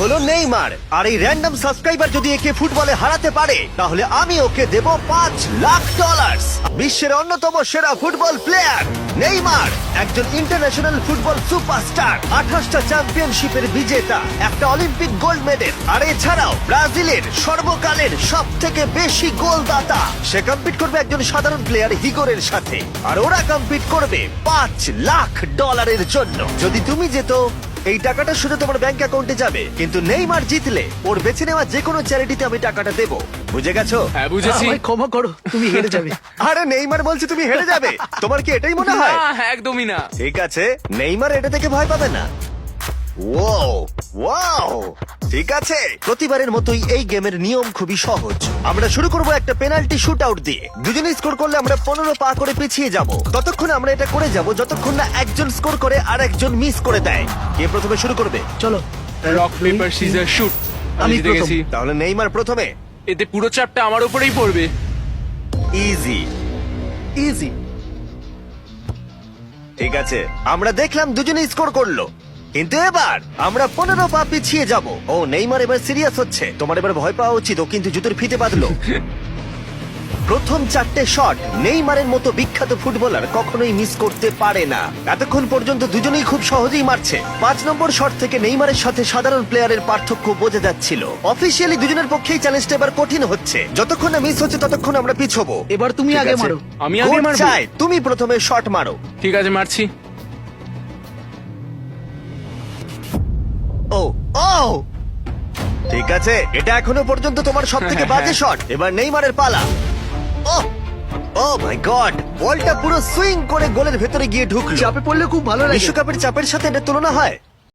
হলো নেইমার, আর এই random subscriber যদি একে ফুটবলে হারাতে পারে তাহলে আমি ওকে দেব $5 লাখ। বিশ্বের অন্যতম সেরা ফুটবল প্লেয়ার নেইমার একজন ইন্টারন্যাশনাল ফুটবল সুপারস্টার, 28টা চ্যাম্পিয়নশিপের বিজেতা, একটা অলিম্পিক গোল্ড মেডেল, আর এছাড়াও ব্রাজিলের সর্বকালের সব থেকে বেশি গোলদাতা। সে কম্পিট করবে একজন সাধারণ প্লেয়ার হিগোরের সাথে, আর ওরা কম্পিট করবে $5 লাখ জন্য। যদি তুমি যেত এই টাকাটা শুধু তোমার ব্যাংক অ্যাকাউন্টে যাবে, কিন্তু নেইমার জিতলে ওর বেছে নেওয়া যে কোনো চ্যারিটিতে আমি টাকাটা দেবো। বুঝে গেছো? হ্যাঁ বুঝেছি। আমায় ক্ষমা করো, তুমি হেরে যাবে। আরে নেইমার বলছে তুমি হেরে যাবে, তোমার কি এটাই মনে হয়? না, একদমই না। ঠিক আছে, নেইমার এটা থেকে ভয় পাবে না। ওয়াও ওয়াও, ঠিক আছে। প্রতিবারের মতোই এই গেমের নিয়ম খুবই সহজ। আমরা শুরু করব একটা পেনাল্টি শুট আউট দিয়ে। দুজনে স্কোর করলে আমরা 15 পা করে পিছিয়ে যাব। ততক্ষণ আমরা এটা করে যাব যতক্ষণ না একজন স্কোর করে আর একজন মিস করে দেয়। কে প্রথমে শুরু করবে? চলো রক পেপার সিজার শুট। আমি আমি জিতে প্রথম। গেছি। তাহলে নেইমার প্রথমে। এতে পুরো চাপটা আমার উপরেই পড়বে। ইজি। ইজি। ঠিক আছে, আমরা দেখলাম দুজনেই স্কোর করলো, কিন্তু এবার আমরা 15 পা পিছিয়ে যাব। ও নেইমার এবার সিরিয়াস হচ্ছে। তোমার এবার ভয় পাওয়া উচিত, ও কিন্তু জুতোর ফিতে বাঁধলো। প্রথম 4টে শট নেইমারের মতো বিখ্যাত ফুটবলার কখনোই মিস করতে পারে না। এতক্ষণ পর্যন্ত দুজনেই খুব সহজেই মারছে। 5 নম্বর শট থেকে নেইমারের সাথে সাধারণ প্লেয়ারের পার্থক্য বোঝা যাচ্ছিল। অফিসিয়ালি দুজনের পক্ষেই চ্যালেঞ্জটা এবার কঠিন হচ্ছে। যতক্ষণ না মিস হচ্ছে ততক্ষণ আমরা পিছবো। এবার তুমি ঠিক আগে আছে? মারো। আমি আগে কোচ মারবো? চায় তুমি প্রথমে শট মারো। ঠিক আছে, মারছি। ও ও, ঠিক আছে, এটা এখনো পর্যন্ত তোমার সব থেকে বাজে শট। এবার নেইমারের পালা। ও ও মাই গড, বলটা পুরো সুইং করে গোলের ভেতরে গিয়ে ঢুকলো। চাপে পড়লে খুব ভালো লাগে। বিশ্বকাপের চাপের সাথে এটা তুলনা হয়?